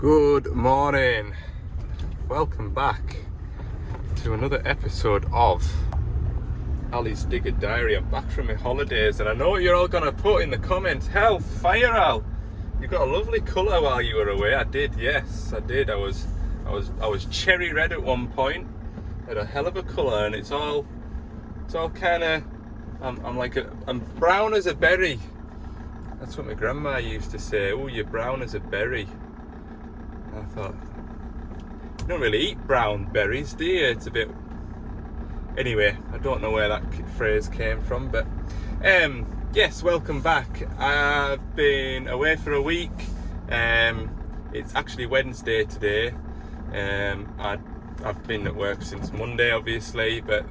Good morning, welcome back to another episode of Ali's Digger Diary. I'm back from my holidays and I know what you're all going to put in the comments. Hell, fire Al, you got a lovely colour while you were away. I did, yes, I did. I was cherry red at one point, had a hell of a colour, and it's all kind of, I'm brown as a berry. That's what my grandma used to say. Oh, you're brown as a berry. I thought, you don't really eat brown berries, do you? It's a bit... Anyway, I don't know where that phrase came from, but yes, welcome back. I've been away for a week. It's actually Wednesday today. I've been at work since Monday, obviously, but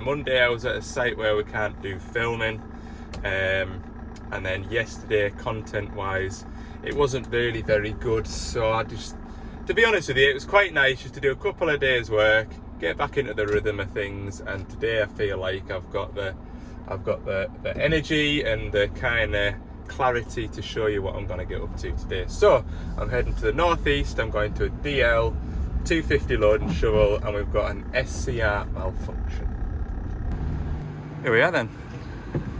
Monday I was at a site where we can't do filming. And then yesterday, content-wise, it wasn't really very good, so to be honest with you, it was quite nice just to do a couple of days work, get back into the rhythm of things, and today I feel like I've got the energy and the kind of clarity to show you what I'm going to get up to today. So I'm heading to the northeast. I'm going to a DL 250 load and shovel, and we've got an SCR malfunction. Here we are then,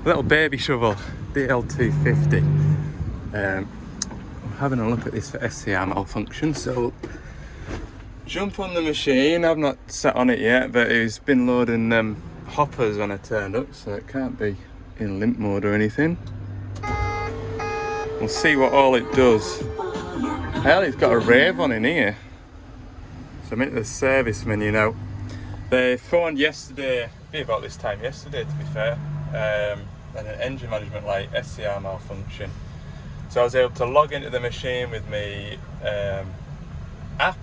little baby shovel, DL 250. I'm having a look at this for SCR malfunction, so jump on the machine. I've not sat on it yet, but it's been loading hoppers when I turned up, so it can't be in limp mode or anything. We'll see what all it does. Hell, it's got a rave on in here. So I'm into the service menu now. They phoned yesterday, be about this time yesterday to be fair, and an engine management light SCR malfunction. So I was able to log into the machine with my app,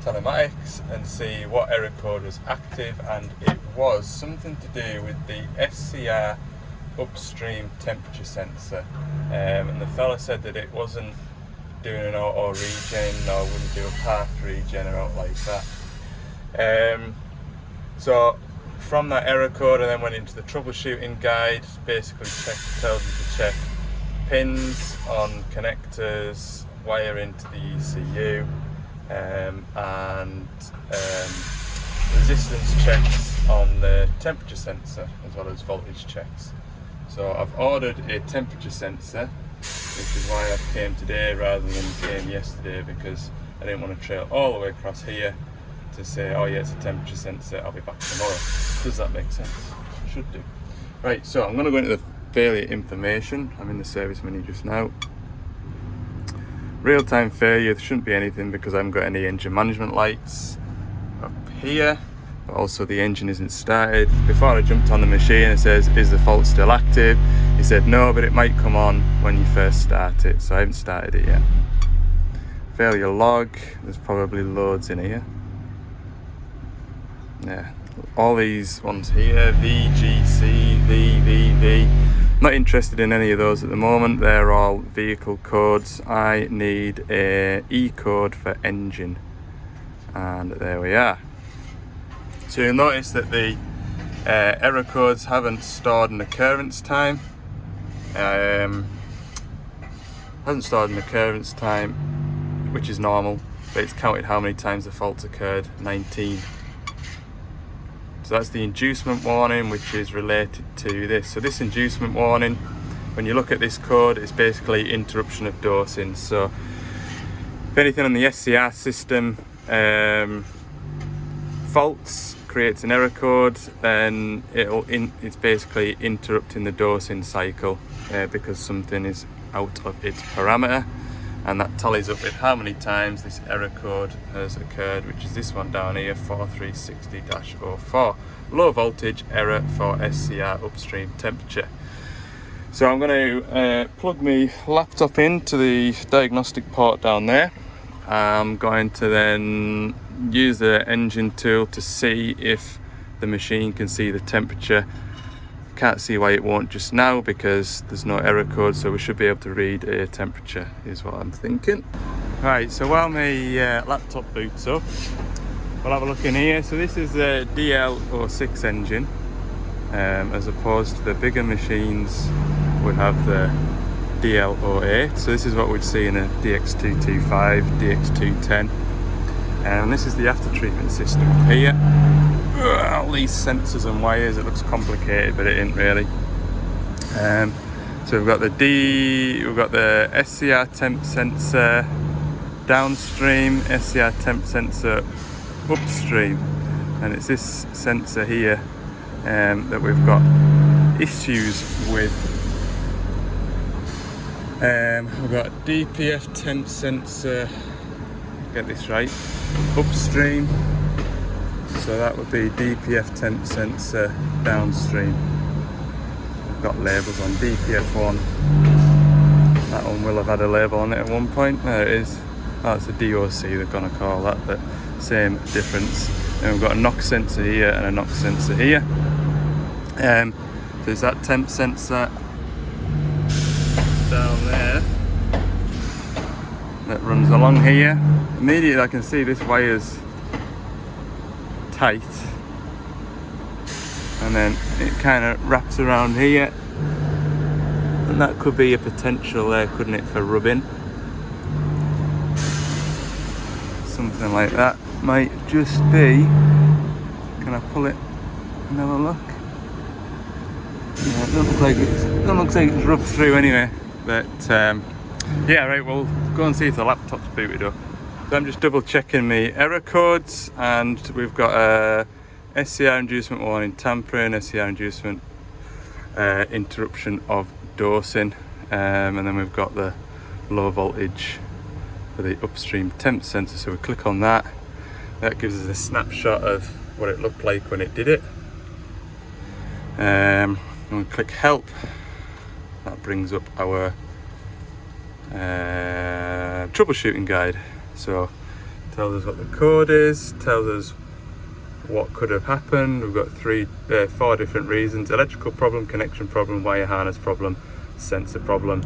telematics, and see what error code was active, and it was something to do with the SCR upstream temperature sensor. And the fella said that it wasn't doing an auto regen, or wouldn't do a part regen or out like that. So from that error code, I then went into the troubleshooting guide. Basically tells you to check pins on connectors, wire into the ECU, and resistance checks on the temperature sensor, as well as voltage checks. So I've ordered a temperature sensor, which is why I came today rather than came yesterday, because I didn't want to trail all the way across here to say, oh yeah, it's a temperature sensor, I'll be back tomorrow. Does that make sense? Should do. Right, so I'm going to go into the failure information. I'm in the service menu just now. Real-time failure, there shouldn't be anything because I haven't got any engine management lights up here, but also the engine isn't started. Before I jumped on the machine, it says, is the fault still active? He said no, but it might come on when you first start it, so I haven't started it yet. Failure log, there's probably loads in here. Yeah, all these ones here, VGC, VVV. Not interested in any of those at the moment. They're all vehicle codes. I need a E code for engine, and there we are. So you'll notice that the error codes haven't stored an occurrence time. Hasn't stored an occurrence time, which is normal, but it's counted how many times the fault's occurred, 19. So that's the inducement warning, which is related to this. So this inducement warning, when you look at this code, it's basically interruption of dosing. So if anything on the SCR system faults, creates an error code, then it's basically interrupting the dosing cycle because something is out of its parameter, and that tallies up with how many times this error code has occurred, which is this one down here, 4360-04. Low voltage error for SCR upstream temperature. So I'm going to plug my laptop into the diagnostic port down there. I'm going to then use the engine tool to see if the machine can see the temperature. Can't see why it won't just now because there's no error code, so we should be able to read a temperature is what I'm thinking. Right, so while my laptop boots up, we'll have a look in here. So this is the DL06 engine, as opposed to the bigger machines would have the DL08. So this is what we'd see in a DX225, DX210. And this is the after treatment system here. All these sensors and wires, it looks complicated, but it ain't really. So we've got the SCR temp sensor downstream, SCR temp sensor upstream, and it's this sensor here that we've got issues with. We've got DPF temp sensor, get this right, upstream, so that would be DPF temp sensor downstream. We've got labels on DPF1, that one will have had a label on it at one point, there it is. That's a DOC, they're going to call that, but same difference. And we've got a knock sensor here and a knock sensor here. There's that temp sensor down there that runs along here. Immediately I can see this wire's tight, and then it kind of wraps around here, and that could be a potential there, couldn't it, for rubbing. Something like that might just be. Can I pull it and have a look? Yeah, it doesn't look like it's rubbed through anyway. But yeah, right, we'll go and see if the laptop's booted up. So I'm just double checking my error codes, and we've got a SCR inducement warning tampering, SCR inducement interruption of dosing, and then we've got the low voltage for the upstream temp sensor. So we click on that. That gives us a snapshot of what it looked like when it did it. And we click help. That brings up our troubleshooting guide. So it tells us what the code is, tells us what could have happened. We've got 4 different reasons: electrical problem, connection problem, wire harness problem, sensor problem.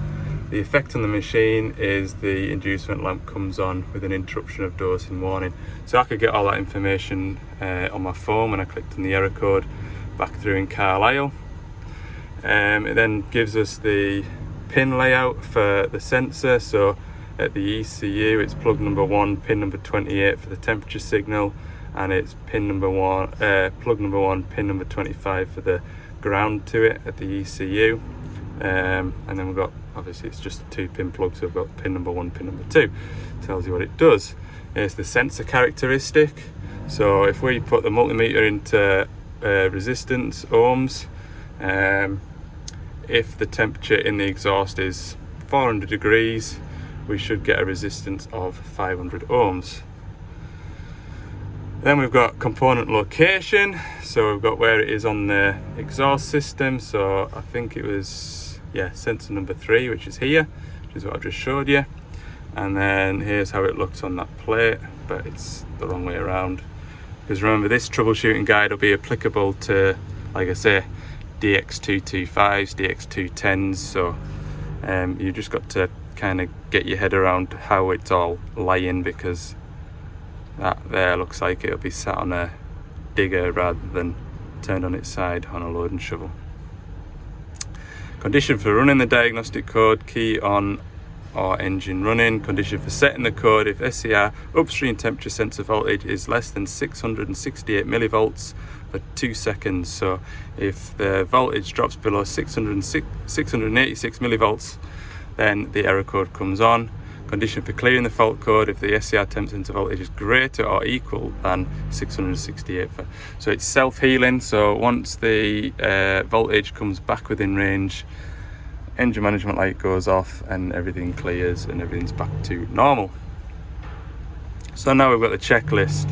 The effect on the machine is the inducement lamp comes on with an interruption of dosing warning. So I could get all that information on my phone when I clicked on the error code back through in Carlisle. It then gives us the pin layout for the sensor. So at the ECU, it's plug number 1, pin number 28 for the temperature signal, and it's pin number 1, plug number 1, pin number 25 for the ground to it at the ECU. And then we've got, obviously it's just a 2-pin plug, so we've got pin number 1, pin number 2. Tells you what it does. It's the sensor characteristic. So if we put the multimeter into resistance ohms, if the temperature in the exhaust is 400 degrees, we should get a resistance of 500 ohms. Then we've got component location. So we've got where it is on the exhaust system. So I think it was, sensor number 3, which is here, which is what I've just showed you. And then here's how it looks on that plate, but it's the wrong way around. Because remember, this troubleshooting guide will be applicable to, like I say, DX225s, DX210s. So you just got to kind of get your head around how it's all lying, because that there looks like it'll be sat on a digger rather than turned on its side on a load and shovel. Condition for running the diagnostic code: key on or engine running. Condition for setting the code: if SCR upstream temperature sensor voltage is less than 668 millivolts for 2 seconds. So if the voltage drops below 686 millivolts, then the error code comes on. Condition for clearing the fault code: if the SCR temp sensor voltage is greater or equal than 668. So it's self-healing. So once the voltage comes back within range, engine management light goes off and everything clears and everything's back to normal. So now we've got the checklist,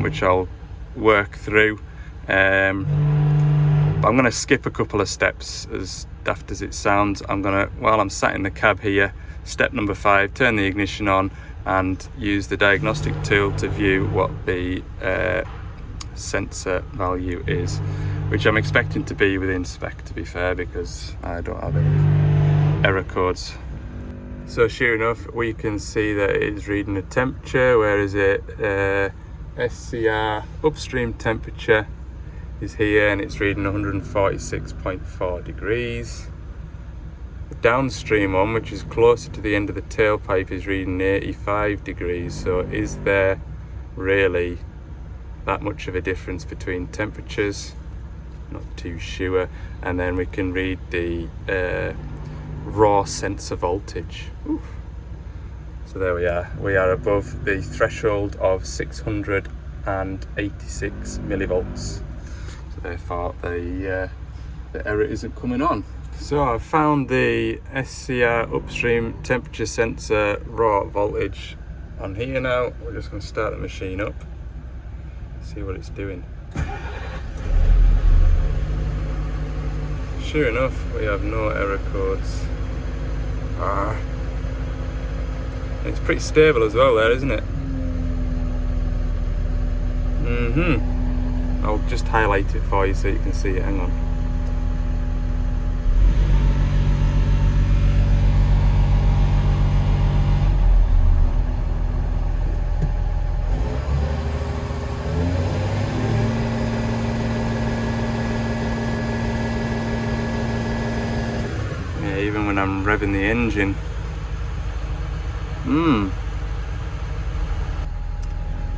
which I'll work through. But I'm going to skip a couple of steps, as daft as it sounds. While I'm sat in the cab here, step number 5, turn the ignition on and use the diagnostic tool to view what the sensor value is, which I'm expecting to be within spec, to be fair, because I don't have any error codes. So sure enough, we can see that it is reading the temperature. Where is it? SCR upstream temperature is here, and it's reading 146.4 degrees. The downstream one, which is closer to the end of the tailpipe, is reading 85 degrees. So is there really that much of a difference between temperatures? Not too sure. And then we can read the raw sensor voltage. Oof. So there we are above the threshold of 686 millivolts. So therefore the error isn't coming on. So I've found the SCR upstream temperature sensor raw voltage on here now. We're just going to start the machine up, see what it's doing. Sure enough, we have no error codes. It's pretty stable as well there, isn't it? I'll just highlight it for you so you can see it. Hang on. Yeah, even when I'm revving the engine.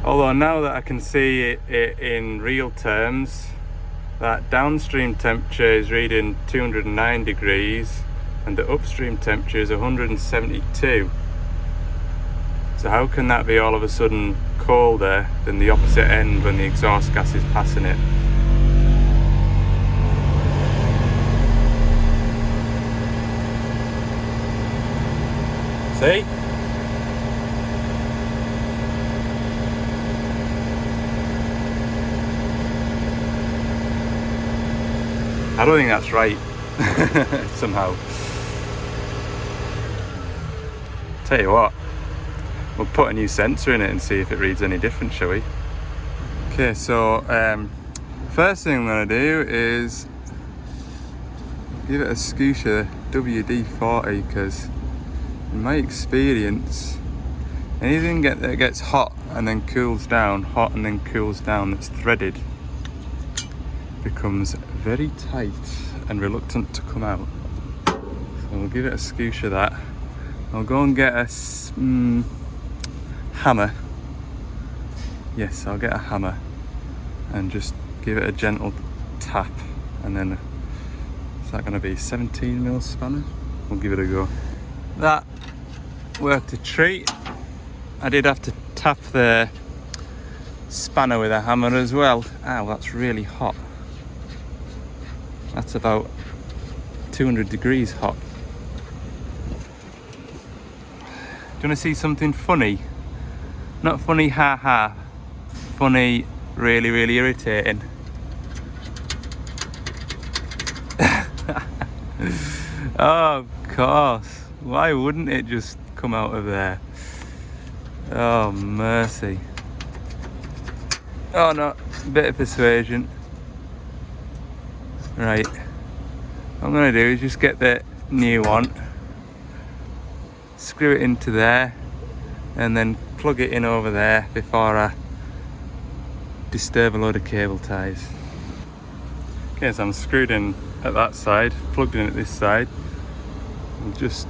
Although now that I can see it in real terms, that downstream temperature is reading 209 degrees and the upstream temperature is 172. So how can that be all of a sudden colder than the opposite end when the exhaust gas is passing it? See? I don't think that's right. Somehow. Tell you what, we'll put a new sensor in it and see if it reads any different, shall we? Okay, so first thing I'm going to do is give it a Scoosha WD-40, because in my experience, anything that gets hot and then cools down, hot and then cools down, that's threaded, becomes very tight and reluctant to come out. So we'll give it a Scoosha that. I'll go and get a hammer. Yes, I'll get a hammer and just give it a gentle tap, and then is that going to be 17mm spanner? We'll give it a go. That worked a treat. I did have to tap the spanner with a hammer as well. Ow, that's really hot. That's about 200 degrees hot. Do you want to see something funny? Not funny ha ha, funny really, really irritating. Oh, of course. Why wouldn't it just come out of there? Oh, mercy. Oh no, bit of persuasion. Right, what I'm going to do is just get the new one, screw it into there, and then plug it in over there before I disturb a load of cable ties. Okay, so I'm screwed in at that side, plugged in at this side. I'll just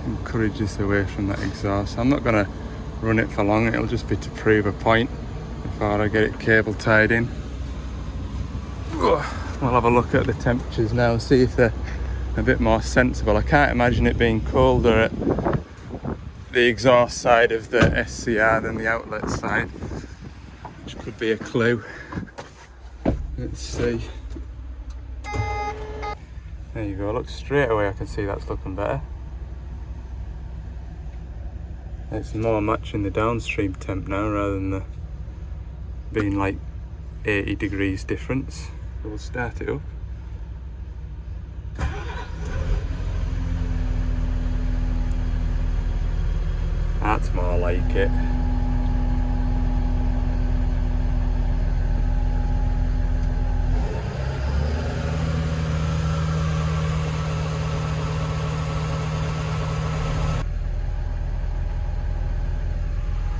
encourage this away from that exhaust. I'm not going to run it for long, it'll just be to prove a point before I get it cable tied in. We'll have a look at the temperatures now, see if they're a bit more sensible. I can't imagine it being colder at the exhaust side of the SCR than the outlet side, which could be a clue. Let's see. There you go, look, straight away I can see that's looking better. It's more matching the downstream temp now rather than the being like 80 degrees difference. So we'll start it up. That's more like it.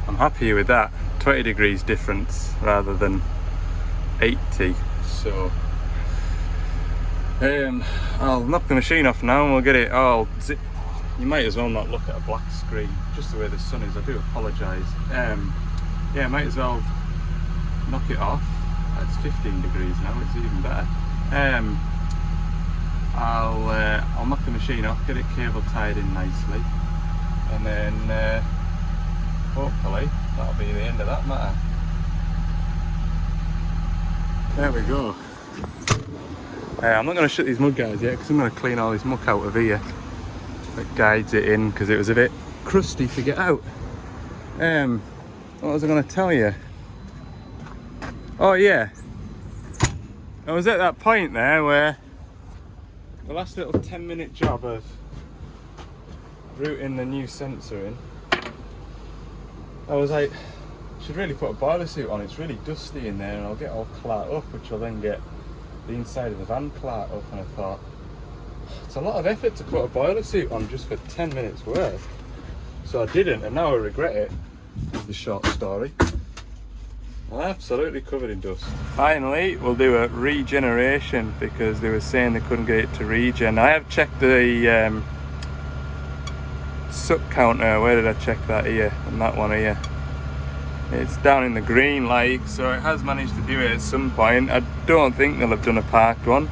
I'm happy with that. 20 degrees difference rather than 80. So I'll knock the machine off now and we'll get it all zip. You might as well not look at a black screen, just the way the sun is. I do apologise. Yeah, might as well knock it off. It's 15 degrees now, it's even better. I'll knock the machine off, get it cable tied in nicely, and then hopefully that'll be the end of that matter. There we go. I'm not going to shut these mud guards yet because I'm going to clean all this muck out of here that guides it in, because it was a bit crusty to get out. What was I going to tell you? Oh yeah, I was at that point there where the last little 10-minute job of routing the new sensor in, I was like, I should really put a boiler suit on. It's really dusty in there and I'll get all clart up, which will then get the inside of the van clart up. And I thought, it's a lot of effort to put a boiler suit on just for 10 minutes work. So I didn't, and now I regret it, is the short story. I'm absolutely covered in dust. Finally, we'll do a regeneration because they were saying they couldn't get it to regen. I have checked the suck counter. Where did I check that? Here, and that one here. It's down in the green, like, so it has managed to do it at some point. I don't think they'll have done a parked one.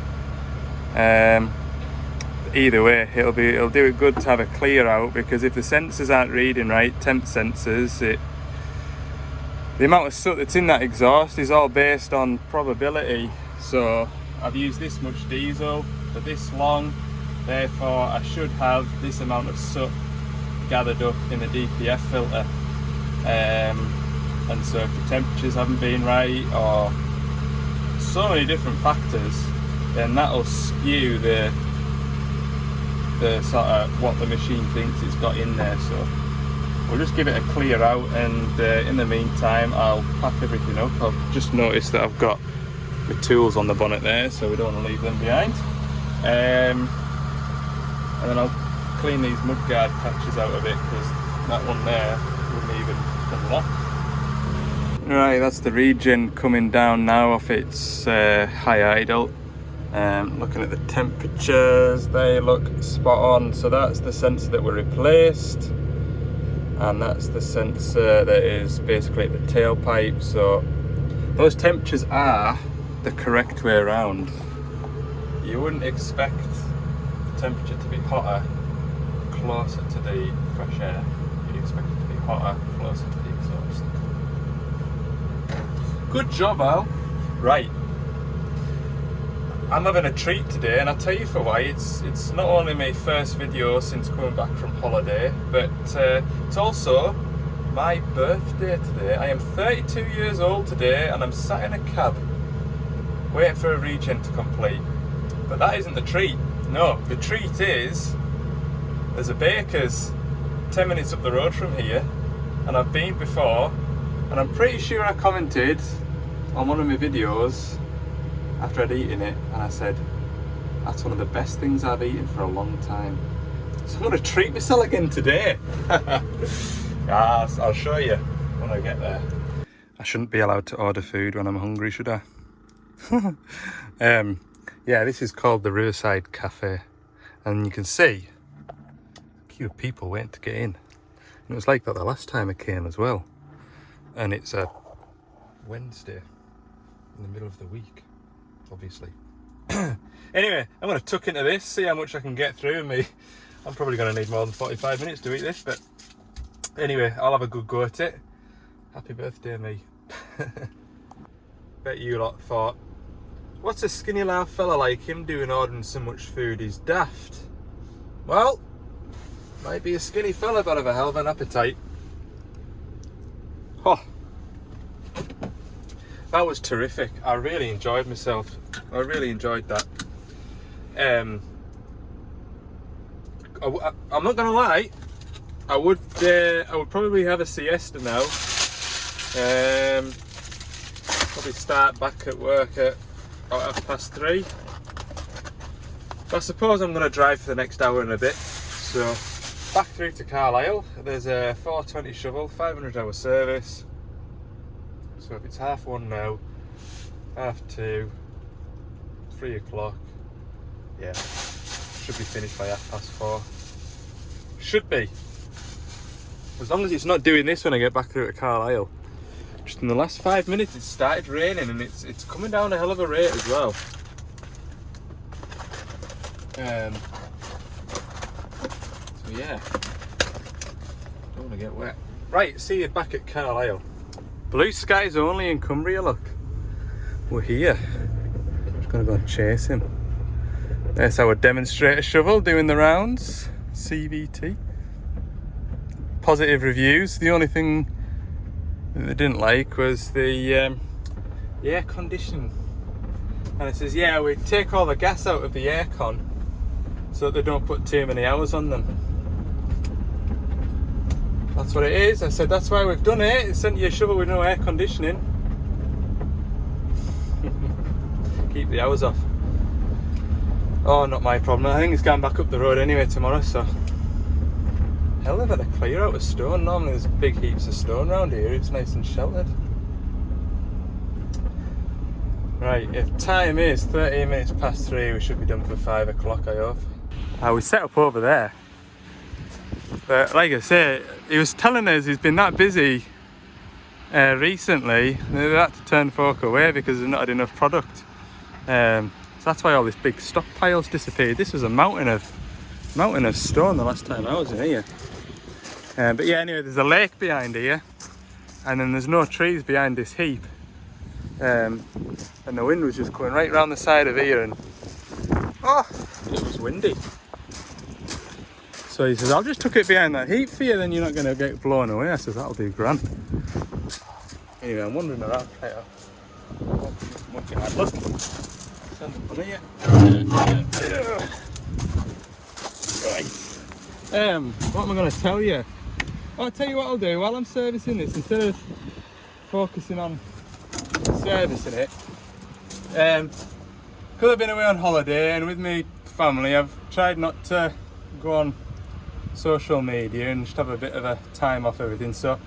Either way, it'll do it good to have a clear out, because if the sensors aren't reading right, temp sensors, the amount of soot that's in that exhaust is all based on probability. So I've used this much diesel for this long, therefore I should have this amount of soot gathered up in the DPF filter. And so if the temperatures haven't been right, or so many different factors, then that'll skew the sort of what the machine thinks it's got in there. So we'll just give it a clear out, and in the meantime I'll pack everything up. I've just noticed that I've got the tools on the bonnet there, so we don't want to leave them behind. And then I'll clean these mudguard patches out of it, because that one there wouldn't even unlock. Right, that's the regen coming down now off its high idle. Looking at the temperatures, they look spot on. So that's the sensor that we replaced, and that's the sensor that is basically at the tailpipe. So those temperatures are the correct way around. You wouldn't expect the temperature to be hotter closer to the fresh air. You'd expect it to be hotter closer to the exhaust. Good job, Al. Right, I'm having a treat today, and I'll tell you for why. It's not only my first video since coming back from holiday, but it's also my birthday today. I am 32 years old today, and I'm sat in a cab waiting for a regen to complete. But that isn't the treat. No, the treat is there's a baker's 10 minutes up the road from here, and I've been before, and I'm pretty sure I commented on one of my videos after I'd eaten it, and I said, that's one of the best things I've eaten for a long time. So I'm going to treat myself again today. I'll show you when I get there. I shouldn't be allowed to order food when I'm hungry, should I? Yeah, this is called the Riverside Cafe, and you can see a queue of people waiting to get in. And it was like that the last time I came as well. And it's a Wednesday in the middle of the week, obviously. Anyway, I'm going to tuck into this, see how much I can get through. I'm probably going to need more than 45 minutes to eat this, but anyway, I'll have a good go at it. Happy birthday, me. Bet you lot thought, what's a skinny little fella like him doing ordering so much food? He's daft. Well, might be a skinny fella, but have a hell of an appetite. Oh, that was terrific. I really enjoyed myself. I really enjoyed that. I'm not gonna lie, I would probably have a siesta now. Probably start back at work at about 3:30. But I suppose I'm gonna drive for the next hour and a bit. So back through to Carlisle. There's a 420 shovel, 500-hour service. So if it's 1:30 now, 2:30, 3 o'clock, yeah, should be finished by 4:30. Should be. As long as it's not doing this when I get back through to Carlisle. Just in the last 5 minutes it started raining, and it's coming down a hell of a rate as well. So yeah, don't want to get wet. Right, see you back at Carlisle. Blue skies only in Cumbria, look. We're here. I'm just gonna go and chase him. There's our demonstrator shovel doing the rounds. CVT. Positive reviews. The only thing that they didn't like was the air conditioning. And it says, yeah, we take all the gas out of the aircon so that they don't put too many hours on them. That's what it is. I said, that's why we've done it. It sent you a shovel with no air conditioning. Keep the hours off. Oh, not my problem. I think it's going back up the road anyway tomorrow, so. Hell, they've had a clear out of stone. Normally there's big heaps of stone around here. It's nice and sheltered. Right, if time is 13 minutes past 3, we should be done for 5 o'clock, I hope. We set up over there. But like I say, he was telling us he's been that busy recently, they had to turn folk away because they've not had enough product. So that's why all this big stockpile's disappeared. This was a mountain of stone the last time I was in here. But yeah, anyway, there's a lake behind here, and then there's no trees behind this heap. And the wind was just coming right round the side of here, and oh, it was windy. So he says, I'll just tuck it behind that heap for you, then you're not going to get blown away. I says, that'll do grand. Anyway, I'm wandering around later. Monkey hard look. Send it on here. Right. What am I going to tell you? I'll tell you what I'll do while I'm servicing this, instead of focusing on servicing it. Because I've been away on holiday and with my family, I've tried not to go on social media and just have a bit of a time off everything. So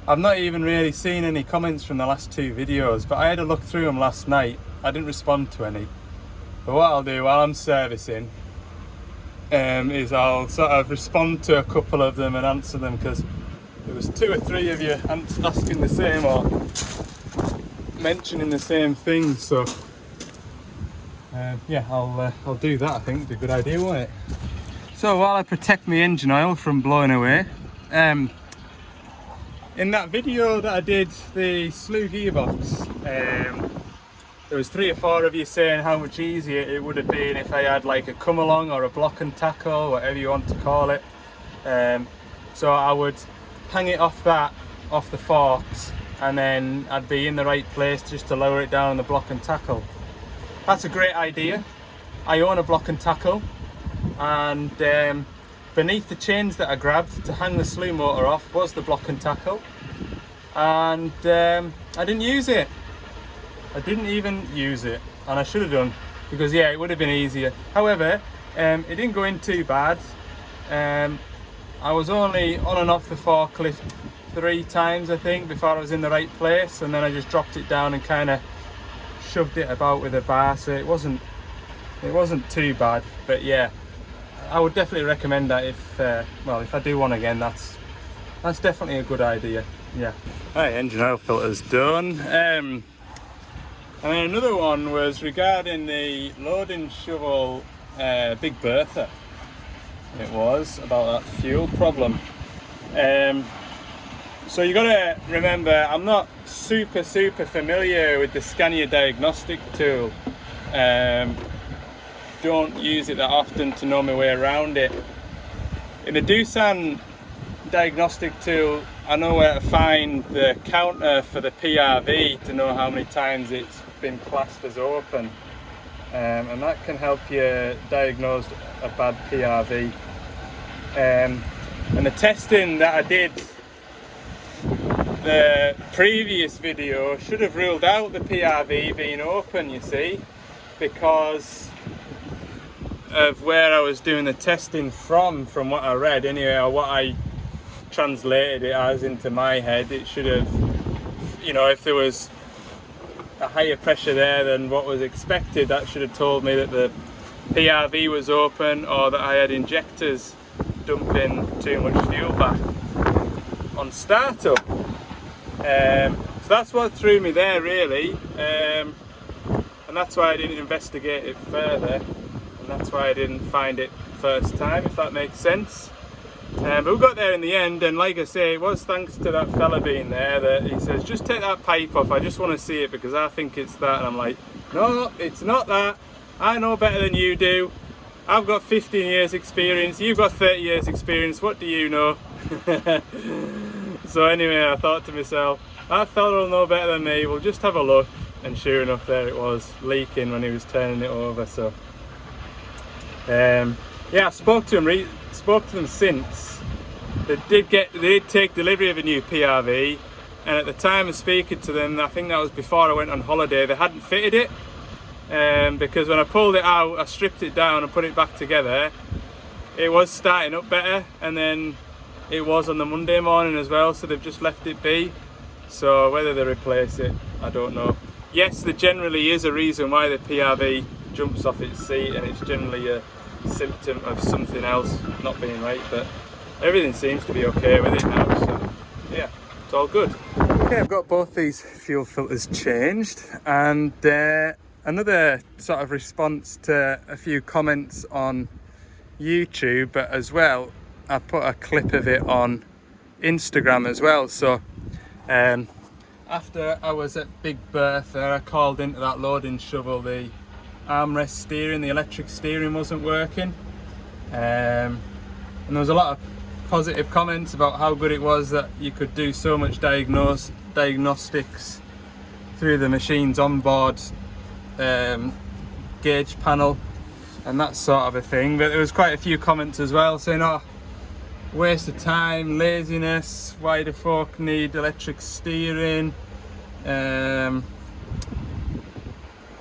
I've not even really seen any comments from the last 2 videos, but I had a look through them last night. I didn't respond to any. But what I'll do while I'm servicing is I'll sort of respond to a couple of them and answer them, because there was 2 or 3 of you asking the same or mentioning the same thing. So yeah, I'll do that. I think it'd be a good idea, won't it? So while I protect my engine oil from blowing away, in that video that I did, the slew gearbox, there was 3 or 4 of you saying how much easier it would have been if I had like a come along or a block and tackle, whatever you want to call it. So I would hang it off the forks, and then I'd be in the right place just to lower it down on the block and tackle. That's a great idea. I own a block and tackle, and beneath the chains that I grabbed to hang the slew motor off was the block and tackle, and I didn't use it. I didn't even use it, and I should have done, because yeah, it would have been easier. However, it didn't go in too bad. I was only on and off the forklift 3 times, I think, before I was in the right place, and then I just dropped it down and kind of shoved it about with a bar, so it wasn't too bad. But yeah, I would definitely recommend that if I do one again, that's definitely a good idea. Yeah. Right, engine oil filter's done. And then another one was regarding the loading shovel Big Bertha. It was about that fuel problem. So you got to remember, I'm not super familiar with the Scania diagnostic tool. Don't use it that often to know my way around it. In the Doosan diagnostic tool, I know where to find the counter for the PRV to know how many times it's been classed as open, and that can help you diagnose a bad PRV. And the testing that I did the previous video should have ruled out the PRV being open, you see, because of where I was doing the testing from what I read anyway, or what I translated it as into my head. It should have, you know, if there was a higher pressure there than what was expected, that should have told me that the PRV was open or that I had injectors dumping too much fuel back on startup. So that's what threw me there really, and that's why I didn't investigate it further, and that's why I didn't find it first time, if that makes sense. But we got there in the end, and like I say, it was thanks to that fella being there that he says, just take that pipe off, I just want to see it because I think it's that. And I'm like, no, it's not that. I know better than you do. I've got 15 years experience, you've got 30 years experience, what do you know? So anyway, I thought to myself, that fella will know better than me, we'll just have a look. And sure enough, there it was, leaking when he was turning it over. So yeah, I spoke to them since. They did take delivery of a new PRV, and at the time of speaking to them, I think that was before I went on holiday, they hadn't fitted it. Because when I pulled it out, I stripped it down and put it back together, it was starting up better, and then it was on the Monday morning as well, so they've just left it be. So whether they replace it, I don't know. Yes, there generally is a reason why the PRV jumps off its seat, and it's generally a symptom of something else not being right, but everything seems to be okay with it now, so yeah, it's all good. Okay, I've got both these fuel filters changed, and another sort of response to a few comments on YouTube, but as well I put a clip of it on Instagram as well. So after I was at Big Bertha, I called into that loading shovel, the armrest steering, the electric steering wasn't working, and there was a lot of positive comments about how good it was that you could do so much diagnostics through the machine's onboard gauge panel and that sort of a thing. But there was quite a few comments as well saying, oh, waste of time, laziness, why do folk need electric steering,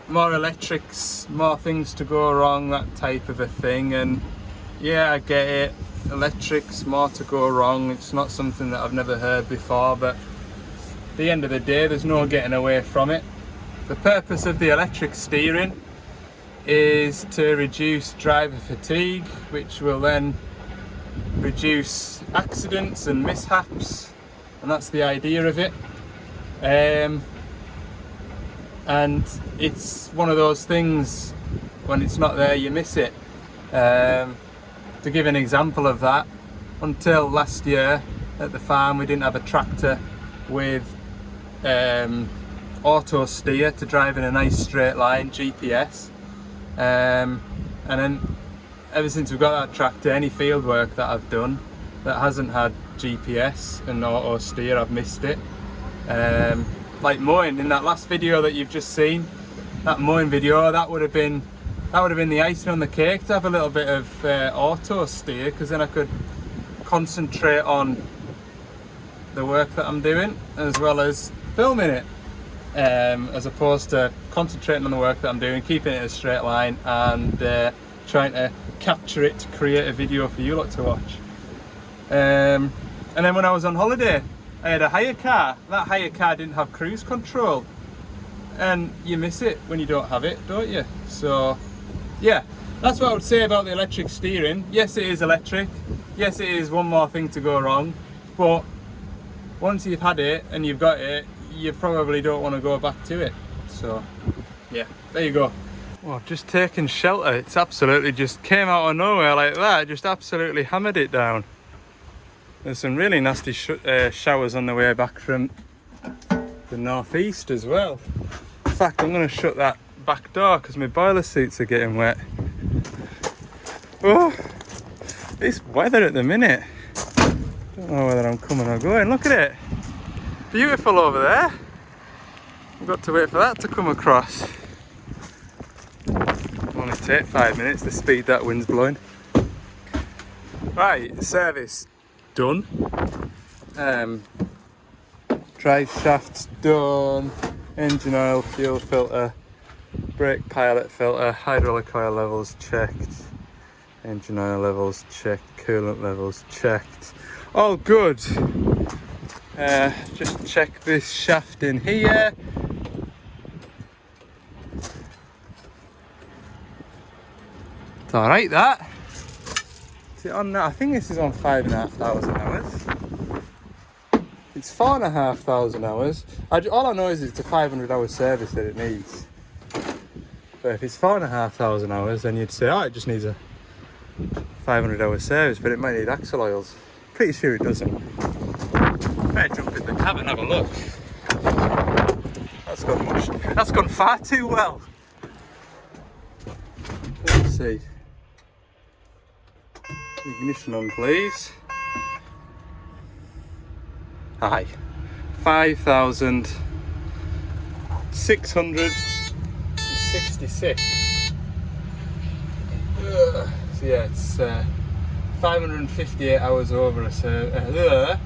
more electrics, more things to go wrong, that type of a thing. And yeah, I get it, electrics, more to go wrong, it's not something that I've never heard before, but at the end of the day there's no getting away from it. The purpose of the electric steering is to reduce driver fatigue, which will then reduce accidents and mishaps, and that's the idea of it. And it's one of those things, when it's not there you miss it. To give an example of that, until last year at the farm we didn't have a tractor with auto steer to drive in a nice straight line, GPS, and then ever since we've got that tractor, any field work that I've done that hasn't had GPS and auto steer, I've missed it. Like mowing, in that last video that you've just seen, that mowing video, that would have been the icing on the cake to have a little bit of auto steer, because then I could concentrate on the work that I'm doing as well as filming it, as opposed to concentrating on the work that I'm doing, keeping it a straight line, and trying to capture it to create a video for you lot to watch. And then when I was on holiday, I had a hire car. That hire car didn't have cruise control, and you miss it when you don't have it, don't you? So yeah, that's what I would say about the electric steering. Yes, it is electric, yes it is one more thing to go wrong, but once you've had it and you've got it, you probably don't want to go back to it. So yeah, there you go. Well, I've just taken shelter. It's absolutely just came out of nowhere like that, just absolutely hammered it down. There's some really nasty showers on the way back from the northeast as well. In fact, I'm going to shut that back door because my boiler seats are getting wet. Oh, this weather at the minute. Don't know whether I'm coming or going. Look at it. Beautiful over there. I've got to wait for that to come across. It'll only take 5 minutes, the speed that wind's blowing. Right, service done. Drive shaft's done. Engine oil, fuel filter, brake pilot filter, hydraulic oil levels checked. Engine oil levels checked, coolant levels checked. All good. Just check this shaft in here. It's alright, that. Is it on now? I think this is on 5,500 hours. It's 4,500 hours. All I know is it's a 500-hour service that it needs. But if it's 4,500 hours, then you'd say, oh, it just needs a 500-hour service, but it might need axle oils. Pretty sure it doesn't. Better jump in the cab and have a look. That's gone far too well. Let's see. Ignition on, please. Hi. 5,666. So yeah, it's 558 hours over a service.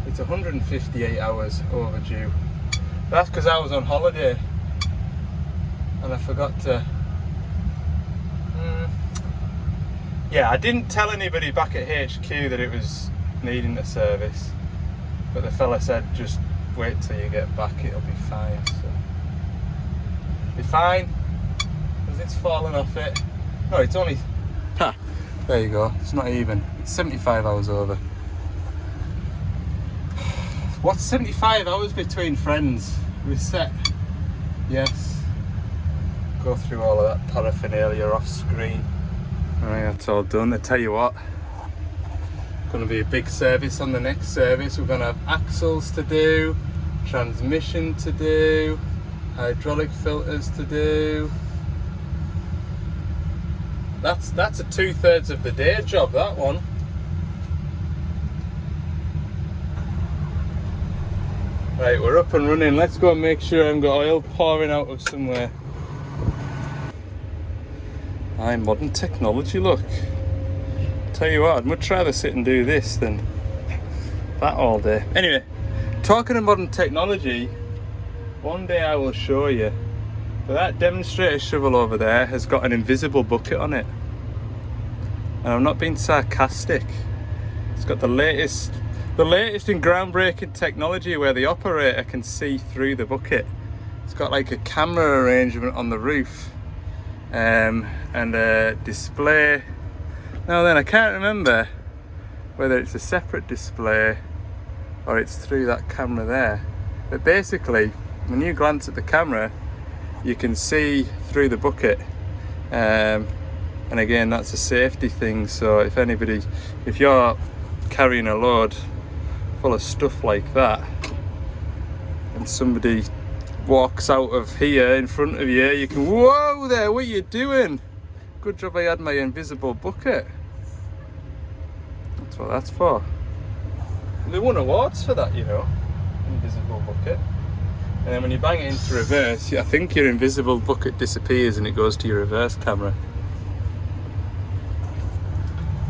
It's 158 hours overdue. That's because I was on holiday and I forgot to. Yeah, I didn't tell anybody back at HQ that it was needing a service, but the fella said just wait till you get back, it'll be fine. So be fine because it's fallen off it. No, it's only. Ha! There you go. It's not even. It's 75 hours over. What's 75 hours between friends? Reset. Yes. Go through all of that paraphernalia off screen. Alright, that's all done. I tell you what, going to be a big service on the next service. We're going to have axles to do, transmission to do, hydraulic filters to do. That's a 2/3 of the day job, that one. Right, we're up and running. Let's go and make sure I haven't got oil pouring out of somewhere. Aye, modern technology, look. Tell you what, I'd much rather sit and do this than that all day. Anyway, talking of modern technology, one day I will show you. But that demonstrator shovel over there has got an invisible bucket on it. And I'm not being sarcastic. It's got the latest in groundbreaking technology where the operator can see through the bucket. It's got like a camera arrangement on the roof. And a display. Now then, I can't remember whether it's a separate display or it's through that camera there. But basically, when you glance at the camera, you can see through the bucket. And again, that's a safety thing. So if you're carrying a load full of stuff like that, and somebody walks out of here in front of you, you can, whoa there, what are you doing? Good job I had my invisible bucket. That's what that's for. They won awards for that, you know, invisible bucket. And then when you bang it into reverse, I think your invisible bucket disappears and it goes to your reverse camera.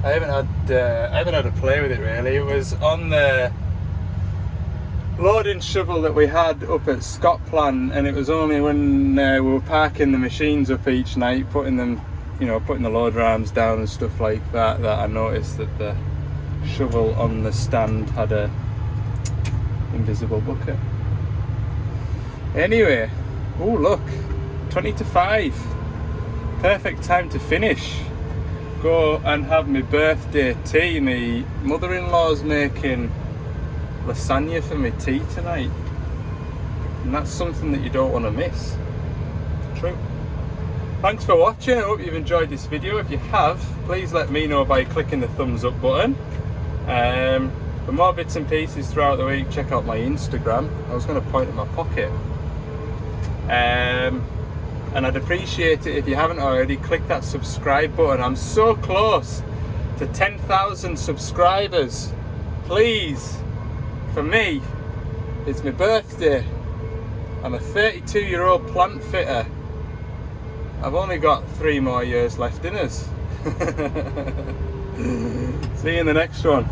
I haven't had a play with it really. It was on the loading shovel that we had up at Scotland, and it was only when we were parking the machines up each night, putting the loader arms down and stuff like that, that I noticed that the shovel on the stand had a invisible bucket. Anyway, oh look, 20 to 5, perfect time to finish. Go and have my birthday tea. My mother-in-law's making lasagna for my tea tonight, and that's something that you don't want to miss. True. Thanks for watching. I hope you've enjoyed this video. If you have, please let me know by clicking the thumbs up button. For more bits and pieces throughout the week, check out my Instagram. I was going to point at my pocket. And I'd appreciate it if you haven't already, click that subscribe button. I'm so close to 10,000 subscribers. Please, for me, it's my birthday. I'm a 32-year-old plant fitter. I've only got 3 more years left in us. See you in the next one.